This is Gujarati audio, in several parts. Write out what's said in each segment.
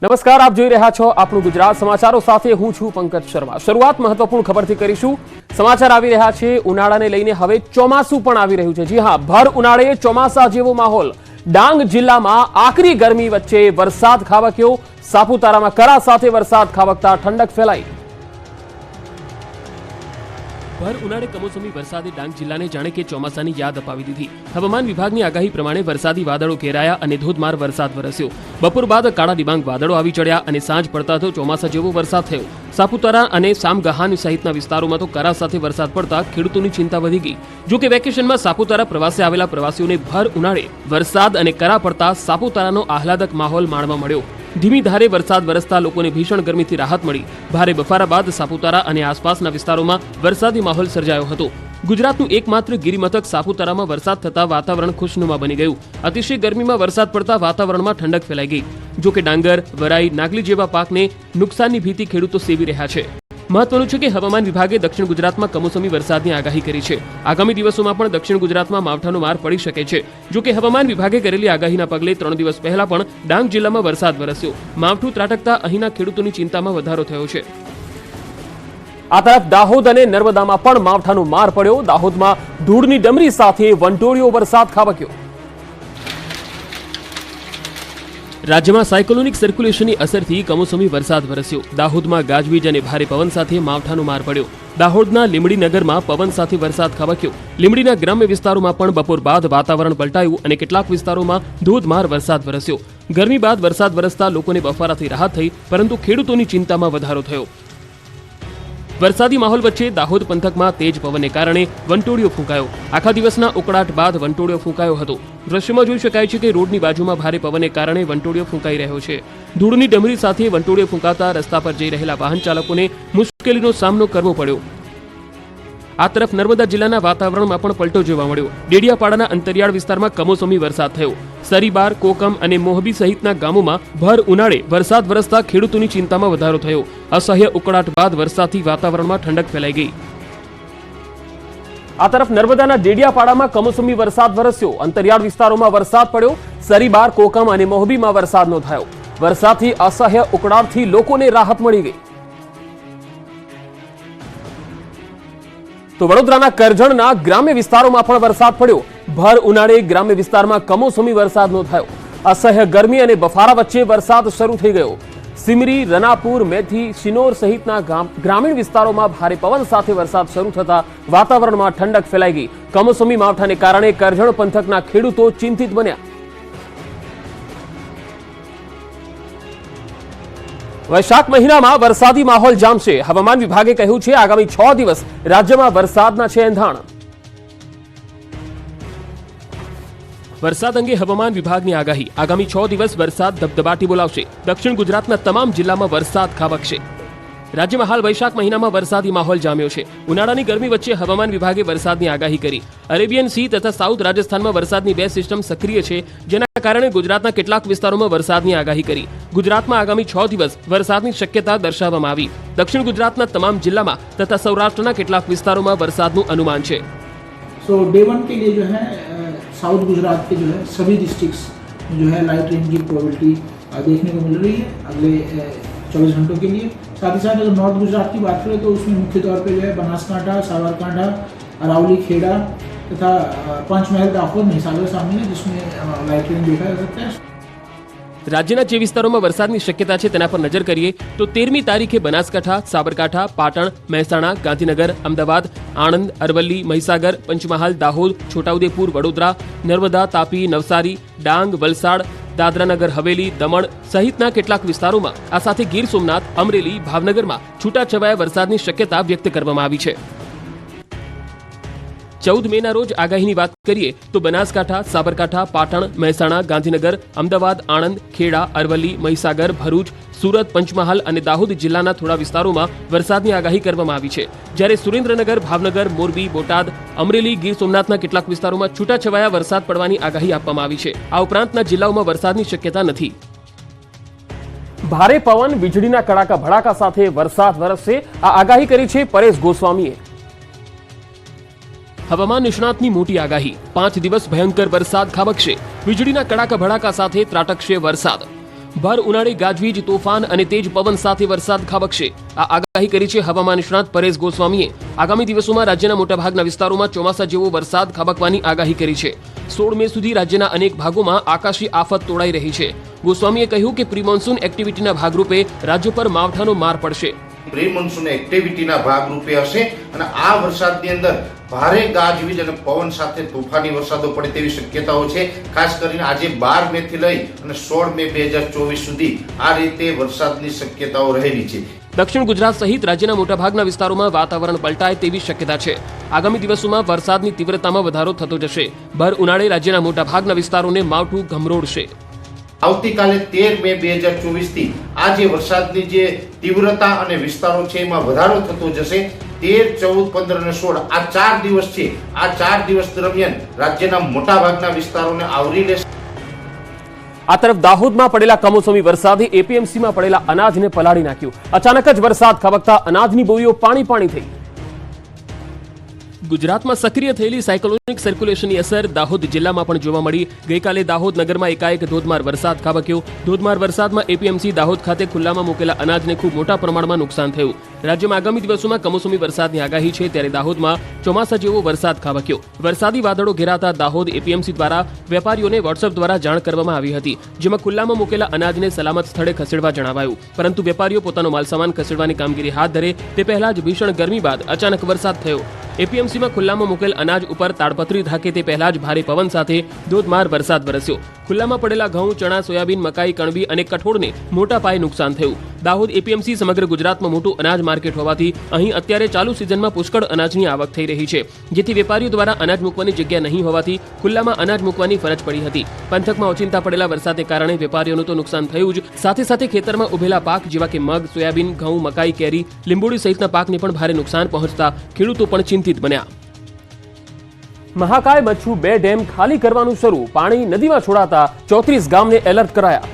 નમસ્કાર, આપ જોઈ રહ્યા છો આપણું ગુજરાત સમાચારો સાથે હું છું પંકજ શર્મા। શરૂઆત મહત્વપૂર્ણ ખબરથી કરીશું। સમાચાર આવી રહ્યા છે ઉનાળાને લઈને હવે ચોમાસું પણ આવી રહ્યું છે। જી હા, ભર ઉનાળે ચોમાસા જેવો માહોલ। ડાંગ જિલ્લામાં આકરી ગરમી વચ્ચે વરસાદ ખાબક્યો। સાપુતારામાં કરા સાથે વરસાદ ખાબકતા ઠંડક ફેલાઈ। ભર ઉનાળે કમોસમી વરસાદે ડાંગ જિલ્લાને જાણે કે ચોમાસાની યાદ અપાવી દીધી। હવામાન વિભાગની આગાહી પ્રમાણે વરસાદી વાદળો ઘેરાયા અને ધોધમાર વરસાદ વરસ્યો। બપોર બાદ કાળા ડિબાંગ વાદળો આવી ચડ્યા અને સાંજ પડતા તો ચોમાસા જેવો વરસાદ થયો। સાપુતારા અને સામગહાન સહિતના વિસ્તારોમાં તો કરા સાથે વરસાદ પડતા ખેડૂતોની ચિંતા વધી ગઈ। જો કે વેકેશનમાં સાપુતારા પ્રવાસે આવેલા પ્રવાસીઓને ભર ઉનાળે વરસાદ અને કરા પડતા સાપુતારાનો આહલાદક માહોલ માણવા મળ્યો। ધીમી ધારે વરસાદ વરસતા લોકોને ભીષણ ગરમીથી રાહત મળી। ભારે બફારા બાદ સાપુતારા અને આસપાસના વિસ્તારોમાં વરસાદી માહોલ સર્જાયો હતો। ગુજરાતનું એકમાત્ર ગિરિમથક સાપુતારામાં વરસાદ થતા વાતાવરણ ખુશનુમા બની ગયું। અતિશય ગરમીમાં વરસાદ પડતા વાતાવરણમાં ઠંડક ફેલાઈ ગઈ। જો કે ડાંગર, વરાઈ, નાગલી જેવા પાકને નુકસાનની ભીતિ ખેડૂતો સેવી રહ્યા છે। મહત્વનું છે કે હવામાન વિભાગે દક્ષિણ ગુજરાતમાં કમોસમી વરસાદની આગાહી કરી છે। આગામી દિવસોમાં પણ દક્ષિણ ગુજરાતમાં માવઠાનો માર પડી શકે છે। જો કે હવામાન વિભાગે કરેલી આગાહીના પગલે 3 દિવસ પહેલા પણ ડાંગ જિલ્લામાં વરસાદ વરસ્યો। માવઠું ત્રાટકતા અહીંના ખેડૂતોની ચિંતામાં વધારો થયો છે। આ તરફ દાહોદ અને નર્મદામાં પણ માવઠાનો માર પડ્યો। દાહોદમાં ધૂળની ડમરી સાથે વંટોળિયો વરસાદ ખાબક્યો। રાજ્યમાં સાયક્લોનિક સર્ક્યુલેશનની અસરથી કમોસમી વરસાદ વરસ્યો। દાહોદમાં ગાજવીજ અને ભારે પવન સાથે માવઠાનો માર પડ્યો। દાહોદના લીંબડી નગરમાં પવન સાથે વરસાદ ખાબક્યો। લીંબડીના ગ્રામ્ય વિસ્તારોમાં પણ બપોર બાદ વાતાવરણ પલટાયું અને કેટલાક વિસ્તારોમાં ધોધમાર વરસાદ વરસ્યો। ગરમી બાદ વરસાદ વરસતા લોકોને બફારાથી રાહત થઈ, પરંતુ ખેડૂતોની ચિંતામાં વધારો થયો। વરસાદી માહોલ વચ્ચે દાહોદ પંથકમાં તેજ પવનને કારણે વંટોળિયો ફૂંકાયો। આખા દિવસના ઉકળાટ બાદ વંટોળિયો ફૂંકાયો હતો। દ્રશ્યમાં જોઈ શકાય છે કે રોડની બાજુમાં ભારે પવનને કારણે વંટોળિયો ફૂંકાઈ રહ્યો છે। ધૂળની ડમરી સાથે વંટોળિયો ફૂંકાતા રસ્તા પર જઈ રહેલા વાહન ચાલકોને મુશ્કેલીનો સામનો કરવો પડ્યો। આ તરફ નર્મદા જિલ્લાના વાતાવરણમાં પણ પલટો જોવા મળ્યો। ડેડિયાપાડાના અંતરિયાળ વિસ્તારમાં કમોસમી વરસાદ થયો। સરીબાર, કોકમ અને મોહબી સહિતના ગામોમાં ભર ઉનાળે વરસાદ વરસતા ખેડૂતોની ચિંતામાં વધારો થયો। અસહ્ય ઉકળાટ બાદ વરસાદથી વાતાવરણમાં ઠંડક ફેલાઈ ગઈ। આ તરફ નર્મદાના ડેડિયાપાડામાં કમોસમી વરસાદ વરસ્યો। અંતરિયાળ વિસ્તારોમાં વરસાદ પડ્યો। સરીબાર, કોકમ અને મોહબીમાં વરસાદ નોંધાયો। વરસાદથી અસહ્ય ઉકળાટથી લોકોને રાહત મળી ગઈ। તો વડોદરાના કરજણના ગ્રામ્ય વિસ્તારોમાં પણ વરસાદ પડ્યો। ભર ઉનાળે ગ્રામ્ય વિસ્તારમાં કમોસમી વરસાદ નોંધાયો। અસહ્ય ગરમી અને બફારા વચ્ચે વરસાદ શરૂ થઈ ગયો। સિમરી, રનાપુર, મેથી, શિનોર સહિતના ગ્રામીણ વિસ્તારોમાં ભારે પવન સાથે વરસાદ શરૂ થતા વાતાવરણમાં ઠંડક ફેલાઈ ગઈ। કમોસમી માવઠાને કારણે કરજણ પંથકના ખેડૂતો ચિંતિત બન્યા। વૈશાખ મહિનામાં વરસાદી માહોલ જામશે। હવામાન વિભાગે કહ્યું છે આગામી 6 દિવસ રાજ્યમાં વરસાદના છે એંધાણ। વરસાદ અંગે હવામાન વિભાગની આગાહી। આગામી 6 દિવસ વરસાદ ધબધબાટી બોલાવશે। દક્ષિણ ગુજરાતના તમામ જિલ્લામાં વરસાદ ખાબકશે। રાજ્યમાં હાલ વૈશાખ મહિનામાં વરસાદી માહોલ જામ્યો છે। ઉનાળાની ગરમી વચ્ચે હવામાન વિભાગે વરસાદની આગાહી કરી। અરેબિયન સી તથા સાઉથ રાજસ્થાનમાં વરસાદની 2 સિસ્ટમ સક્રિય છે, જેના કારણે ગુજરાતના કેટલાક વિસ્તારોમાં વરસાદની આગાહી કરી। ગુજરાતમાં આગામી 6 દિવસ વરસાદની શક્યતા દર્શાવવામાં આવી। દક્ષિણ ગુજરાતના તમામ જિલ્લામાં તથા સૌરાષ્ટ્રના કેટલાક વિસ્તારોમાં વરસાદનું અનુમાન છે। सो डे 1 के लिए जो है साउथ गुजरात के जो है सभी डिस्ट्रिक्ट्स में जो है लाइट रेन की प्रोबेबिलिटी देखने को मिल रही है अगले 24 घंटों के लिए। साथ ही साथ अगर नॉर्थ गुजरात की बात करें तो उसमें मुख्य तौर पे जो है बनासकांठा, साबरकांठा, अरावली, खेड़ा तथा पंचमहल, दाहोद, महिसागर शामिल है, जिसमें लाइट रेन देखा जा सकता है। રાજ્યના જે વિસ્તારોમાં વરસાદની શક્યતા છે તેના પર નજર કરીએ તો 13મી તારીખે બનાસકાંઠા, સાબરકાંઠા, પાટણ, મહેસાણા, ગાંધીનગર, અમદાવાદ, આણંદ, અરવલ્લી, મહીસાગર, પંચમહાલ, દાહોદ, છોટાઉદેપુર, વડોદરા, નર્મદા, તાપી, નવસારી, ડાંગ, વલસાડ, દાદરાનગર હવેલી, દમણ સહિતના કેટલાક વિસ્તારોમાં, આ સાથે ગીર સોમનાથ, અમરેલી, ભાવનગરમાં છૂટાછવાયા વરસાદની શક્યતા વ્યક્ત કરવામાં આવી છે। 14 મેના રોજ આગાહીની વાત કરીએ તો બનાસકાંઠા, સાબરકાંઠા, પાટણ, મહેસાણા, ગાંધીનગર, અમદાવાદ, આણંદ, ખેડા, અરવલ્લી, મહીસાગર, ભરૂચ, સુરત, પંચમહાલ અને દાહોદ જિલ્લાના થોડા વિસ્તારોમાં વરસાદની આગાહી કરવામાં આવી છે। જ્યારે સુરેન્દ્રનગર, ભાવનગર, મોરબી, બોટાદ, અમરેલી, ગીર સોમનાથના કેટલાક વિસ્તારોમાં છૂટાછવાયા વરસાદ પડવાની આગાહી આપવામાં આવી છે। આ ઉપરાંતના જિલ્લાઓમાં વરસાદની શક્યતા નથી। ભારે પવન, વીજળીના કડાકા ભડાકા સાથે વરસાદ વરસશે, આ આગાહી કરી છે પરેશ ગોસ્વામીએ। હવામાન નિષ્ણાતની મોટી આગાહી। 5 દિવસ ભયંકર વરસાદ ખાબકશે। વીજળીના કડાકા ભડાકા સાથે ત્રાટકશે વરસાદ। ભર ઉનાળે ગાજવીજ, તોફાન અને તેજ પવન સાથે વરસાદ ખાબકશે. આ આગાહી કરી છે હવામાન નિષ્ણાત પરેશ ગોસ્વામીએ. આગામી દિવસોમાં રાજ્યના મોટાભાગના વિસ્તારોમાં ચોમાસા જેવો વરસાદ ખાબકવાની આગાહી કરી છે. 16 મે સુધી રાજ્યના અનેક ભાગોમાં આકાશી આફત તોડાઈ રહી છે. ગોસ્વામીએ કહ્યું કે પ્રી મોન્સૂન એક્ટિવિટીના ભાગરૂપે રાજ્ય પર માવઠાનો માર પડશે. પ્રી મોન્સૂન એક્ટિવિટીના ભાગરૂપે હશે અને આ વરસાદની અંદર ભારે ગાજવીજ અને પવન સાથે તોફાની વરસાદો પડે તેવી શક્યતાઓ છે. ખાસ કરીને આજે 12 મે થી લઈ અને 16 મે 2024 સુધી આ રીતે વરસાદની શક્યતાઓ રહેલી છે. દક્ષિણ ગુજરાત સહિત રાજ્યના મોટાભાગના વિસ્તારોમાં વાતાવરણ પલટાય તેવી શક્યતા છે. આગામી દિવસોમાં વરસાદની તીવ્રતામાં વધારો થતો જશે. ભર ઉનાળે રાજ્યના મોટાભાગના વિસ્તારોને માવઠું ગમરોડશે. આવતીકાલે 13 મે 2024 થી આ જે વરસાદની જે તીવ્રતા અને વિસ્તારો છે એમાં વધારો થતો જશે. 13, 14, 15 અને 16 આ 4 દિવસ છે. આ 4 દિવસ દરમિયાન રાજ્યના મોટાભાગના વિસ્તારોને આવરી લેશે. આ તરફ દાહોદમાં પડેલા કમોસમી વરસાદે એપીએમસીમાં પડેલા અનાજને પલાળી નાખ્યું. અચાનક જ વરસાદ ખાબકતા અનાજની બોરીઓ પાણી થઈ. ગુજરાતમાં સક્રિય થયેલી સાયક્લોનિક સર્ક્યુલેશનની અસર દાહોદ જિલ્લામાં પણ જોવા મળી. ગઈકાલે દાહોદ નગરમાં એકાએક ધોધમાર વરસાદ ખાબક્યો. ધોધમાર વરસાદમાં એપીએમસી દાહોદ ખાતે ખુલ્લામાં મૂકેલા અનાજને ખૂબ મોટા પ્રમાણમાં નુકસાન થયું. રાજ્યમાં આગામી દિવસોમાં કમોસમી વરસાદની આગાહી છે, ત્યારે દાહોદમાં ચોમાસા જેવો વરસાદ ખાબક્યો. વરસાદી વાદળો ઘેરાતા દાહોદ એપીએમસી દ્વારા વેપારીઓને વોટ્સએપ દ્વારા જાણ કરવામાં આવી હતી, જેમાં ખુલ્લામાં મૂકેલા અનાજને સલામત સ્થળે ખસેડવા જણાવાયું. પરંતુ વેપારીઓ પોતાનો માલસામાન ખસેડવાની કામગીરી હાથ ધરે તે પહેલા જ ભીષણ ગરમી બાદ અચાનક વરસાદ થયો. એપીએમસીમાં ખુલ્લામાં મૂકેલ અનાજ ઉપર તાડપત્રી ઢાકે તે પહેલા જ ભારે પવન સાથે ધોધમાર વરસાદ વરસ્યો. ખુલ્લામાં પડેલા ઘઉં, ચણા, સોયાબીન, મકાઈ, કણબી અને કઠોળને મોટા પાયે નુકસાન થયું. દાહોદ એપીએમસી સમગ્ર ગુજરાતમાં મોટું અનાજ માર્કેટ હોવાથી અહીં અત્યારે ચાલુ સિઝનમાં પુષ્કળ અનાજની આવક થઈ રહી છે, જેથી વેપારીઓ દ્વારા અનાજ મૂકવાની જગ્યા નહીં હોવાથી ખુલ્લામાં અનાજ મૂકવાની ફરજ પડી હતી. પંથકમાં ઓચિંતા પડેલા વરસાદને કારણે વેપારીઓનું તો નુકસાન થયું જ, સાથે સાથે ખેતરમાં ઉભેલા પાક જેવા કે મગ, સોયાબીન, ઘઉં, મકાઈ, કેરી, લીંબોડી સહિતના પાકને પણ ભારે નુકસાન પહોંચતા ખેડૂતો પણ ચિંતિત બન્યા. મહાકાય મચ્છુ 2 ડેમ ખાલી કરવાનું શરૂ. પાણી નદીમાં છોડાતા 34 ગામને એલર્ટ કરાયા.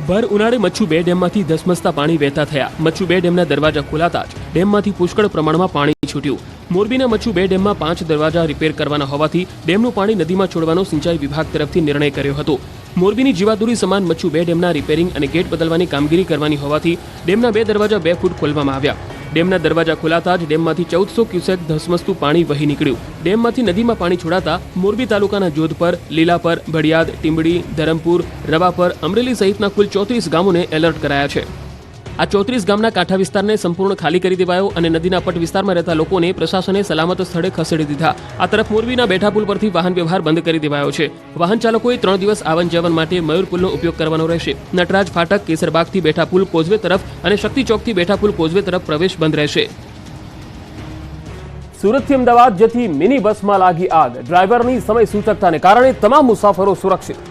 ભર ઉનાળે મચ્છુ 2 ડેમમાંથી ધસમસતા પાણી વહેતા થયા. મચ્છુ 2 ડેમના દરવાજા ખોલાતા જ ડેમમાંથી પુષ્કળ પ્રમાણમાં પાણી છૂટ્યું. મોરબીના મચ્છુ 2 ડેમમાં 5 દરવાજા રિપેર કરવાના હોવાથી ડેમનું પાણી નદીમાં છોડવાનો સિંચાઈ વિભાગ તરફથી નિર્ણય કર્યો હતો. મોરબીની જીવાદોરી સમાન મચ્છુ 2 ડેમના રિપેરિંગ અને ગેટ બદલવાની કામગીરી કરવાની હોવાથી ડેમના 2 દરવાજા 2 ફૂટ ખોલવામાં આવ્યા. ડેમના દરવાજા ખોલાતા જ ડેમમાંથી 1400 ક્યુસેક ધસમસતું પાણી વહી નીકળ્યું. ડેમમાંથી નદીમાં પાણી છોડાતા મોરબી તાલુકાના જોધપર, લીલાપર, ભડિયાદ, ટીંબડી, ધરમપુર, રવાપર, અમરેલી સહિતના કુલ 34 ગામોને એલર્ટ કરાયા છે. આ 34 ગામના કાંઠા વિસ્તારને સંપૂર્ણ ખાલી કરી દેવાયો અને નદીના પટ વિસ્તારમાં રહેતા લોકોને પ્રશાસને સલામત સ્થળે ખસેડી દીધા. આ તરફ મોરબીના બેઠાપુલ પરથી વાહન વ્યવહાર બંધ કરી દેવાયો છે. વાહન ચાલકોએ 3 દિવસ આવન જાવન માટે મયુરપુલનો ઉપયોગ કરવાનો રહેશે. નટરાજ ફાટક, કેસરબાગથી બેઠાપુલ કોઝવે તરફ અને શક્તિ ચોકથી બેઠાપુલ કોઝવે તરફ પ્રવેશ બંધ રહેશે. સુરતથી અમદાવાદ જતી મિની બસમાં લાગી આગ. ડ્રાઈવરની સમય સૂચકતાને કારણે તમામ મુસાફરો સુરક્ષિત.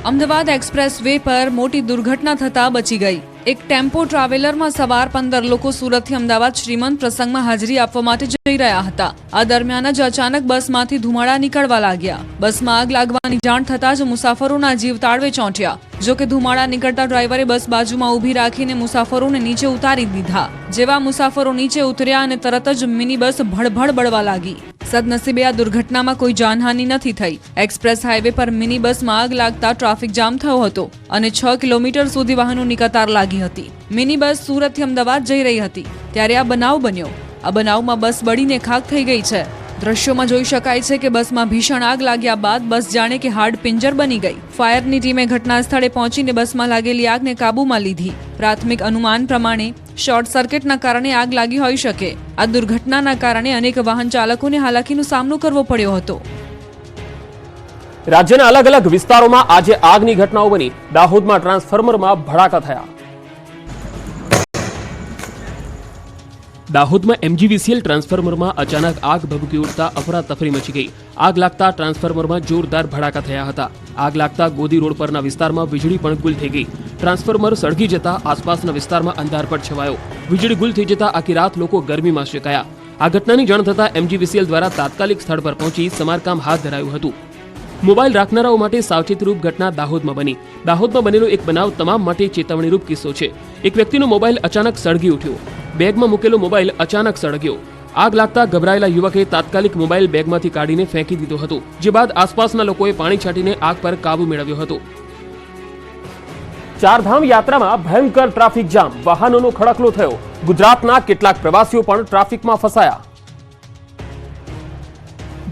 અમદાવાદ એક્સપ્રેસ વે પર મોટી દુર્ઘટના થતા બચી ગઈ. એક ટેમ્પો ટ્રાવેલરમાં સવાર 15 લોકો સુરતથી અમદાવાદ શ્રીમંત પ્રસંગમાં હાજરી આપવા માટે જઈ રહ્યા હતા. આ દરમિયાન જ અચાનક બસમાંથી ધુમાડા નીકળવા લાગ્યા. બસમાં આગ લાગવાની જાણ થતાં જ મુસાફરોના જીવ તાળવે ચોંટ્યા. જો કે ધુમાડા નીકળતા ડ્રાઈવરે બસ બાજુમાં ઊભી રાખીને મુસાફરોને નીચે ઉતારી દીધા. જેવા મુસાફરો નીચે ઉતર્યા અને તરત જ મિની બસ ભડભડ બળવા લાગી. સદનસીબે આ દુર્ઘટનામાં કોઈ જાનહાનિ નથી થઈ. એક્સપ્રેસ હાઈવે પર મિની બસમાં આગ લાગતા ટ્રાફિક જામ થયો હતો અને 6 કિલોમીટર સુધી વાહનોની કતાર લાગી હતી. મિની બસ સુરતથી અમદાવાદ જઈ રહી હતી ત્યારે આ બનાવ બન્યો. આ બનાવમાં બસ બળીને ખાખ થઈ ગઈ છે. દ્રશ્યોમાં જોઈ શકાય છે કે બસમાં ભીષણ આગ લાગ્યા બાદ બસ જાણે કે હાડ પિંજર બની ગઈ. ફાયરની ટીમે ઘટના સ્થળે પહોંચીને બસમાં લાગેલી આગને કાબૂમાં લીધી. પ્રાથમિક અનુમાન પ્રમાણે શોર્ટ સર્કિટના કારણે આગ લાગી હોઈ શકે. આ દુર્ઘટનાના કારણે અનેક વાહન ચાલકોને હાલાકીનો સામનો કરવો પડ્યો હતો. રાજ્યના અલગ અલગ વિસ્તારોમાં આજે આગની ઘટનાઓ બની. દાહોદમાં ટ્રાન્સફોર્મરમાં ભડાકા થયા. દાહોદમાં એમજીવીસીએલ ટ્રાન્સફોર્મરમાં અચાનક આગ ભભૂકી ઉઠતા અફરાતફરી મચી ગઈ. આગ લાગતા ટ્રાન્સફોર્મરમાં જોરદાર ભડાકા થયા હતા. આગ લાગતા ગોદી રોડ પરના વિસ્તારમાં વીજળી પણ ગુલ થઈ ગઈ. ટ્રાન્સફોર્મર સળગી જતા આસપાસના વિસ્તારમાં અંધારપટ છવાયો. વીજળી ગુલ થઈ જતા આખી રાત લોકો ગરમીમાં શેકાયા. આ ઘટનાની જાણ થતાં એમજીવીસીએલ દ્વારા તાત્કાલિક સ્થળ પર પહોંચી સમારકામ હાથ ધરાયું હતું. મોબાઈલ રાખનારાઓ માટે સાવચેતીરૂપ ઘટના દાહોદમાં બની. દાહોદમાં બનેલો એક બનાવ તમામ માટે ચેતવણીરૂપ કિસ્સો છે. એક વ્યક્તિનો મોબાઈલ અચાનક સળગી ઉઠ્યો. બેગમાં મૂકેલો મોબાઈલ અચાનક સળગ્યો. આગ લાગતા ગભરાયેલા યુવકે તાત્કાલિક મોબાઈલ બેગમાંથી કાઢીને ફેંકી દીધો હતો, જે બાદ આસપાસના લોકોએ પાણી છાંટીને આગ પર કાબુ મેળવ્યો હતો. ચારધામ યાત્રામાં ભયંકર ટ્રાફિક જામ, વાહનોનો ખડકલો થયો. ગુજરાતના કેટલાક પ્રવાસીઓ પણ ટ્રાફિકમાં ફસાયા.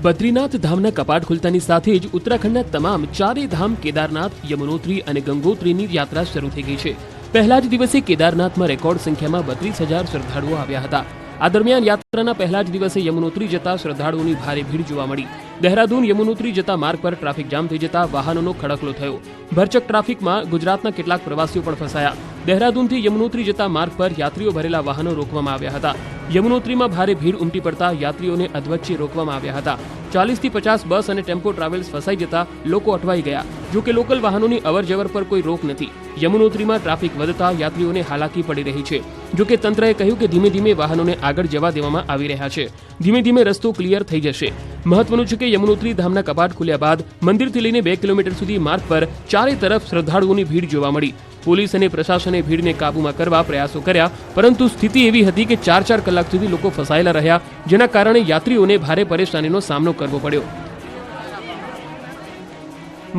બદ્રીનાથ ધામના કપાટ ખુલતાની સાથે જ ઉત્તરાખંડના તમામ ચારેય ધામ કેદારનાથ, યમુનોત્રી અને ગંગોત્રીની યાત્રા શરૂ થઈ ગઈ છે. પહેલા જ દિવસે કેદારનાથમાં રેકોર્ડ સંખ્યામાં 32,000 શ્રદ્ધાળુઓ આવ્યા હતા. આ દરમિયાન યાત્રાના પહેલા જ દિવસે યમુનોત્રી જતા શ્રદ્ધાળુઓની ભારે ભીડ જોવા મળી. દહેરાદૂન યમુનોત્રી જતા માર્ગ પર ટ્રાફિક જામ થઈ જતા વાહનોનો ખડકલો થયો. ભરચક ટ્રાફિકમાં ગુજરાતના કેટલાક પ્રવાસીઓ પણ ફસાયા. દહેરાદૂનથી યમુનોત્રી જતા માર્ગ પર યાત્રીઓ ભરેલા વાહનો રોકવામાં આવ્યા હતા. યમુનોત્રીમાં ભારે ભીડ ઉમટી પડતા યાત્રીઓને અધવચ્ચે રોકવામાં આવ્યા હતા. 40 થી 50 બસ અને ટેમ્પો ટ્રાવેલ્સ ફસાઈ જતા લોકો અટવાઈ ગયા. જો કે લોકલ વાહનોની અવરજવર પર કોઈ રોક નથી. યમુનોત્રીમાં ટ્રાફિક વધતા યાત્રીઓને હાલાકી પડી રહી છે. જો કે તંત્રએ કહ્યું કે ધીમે ધીમે વાહનોને આગળ જવા દેવામાં આવી રહ્યા છે. ધીમે ધીમે રસ્તો ક્લિયર થઈ જશે. મહત્વનું છે કે યમુનોત્રી ધામના કપાટ ખુલ્યા બાદ મંદિરથી લઈને 2 કિલોમીટર સુધી માર્ગ પર ચારે તરફ શ્રદ્ધાળુઓની ભીડ જોવા મળી. પોલીસ અને પ્રશાસને ભીડને કાબૂમાં કરવા પ્રયાસો કર્યા, પરંતુ સ્થિતિ એવી હતી કે 4 કલાક સુધી લોકો ફસાયેલા રહ્યા, જેના કારણે યાત્રીઓને ભારે પરેશાનીનો સામનો કરવો પડ્યો.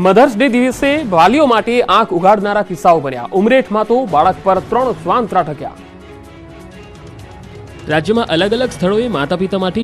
મધર્સ ડે દિવસે વાલીઓ માટે આંખ ઉઘાડનારા કિસ્સાઓ બન્યા. ઉમરેઠમાં તો બાળક પર 3 શ્વાન ત્રાટક્યા. રાજ્યમાં અલગ અલગ સ્થળોએ માતા પિતા માટે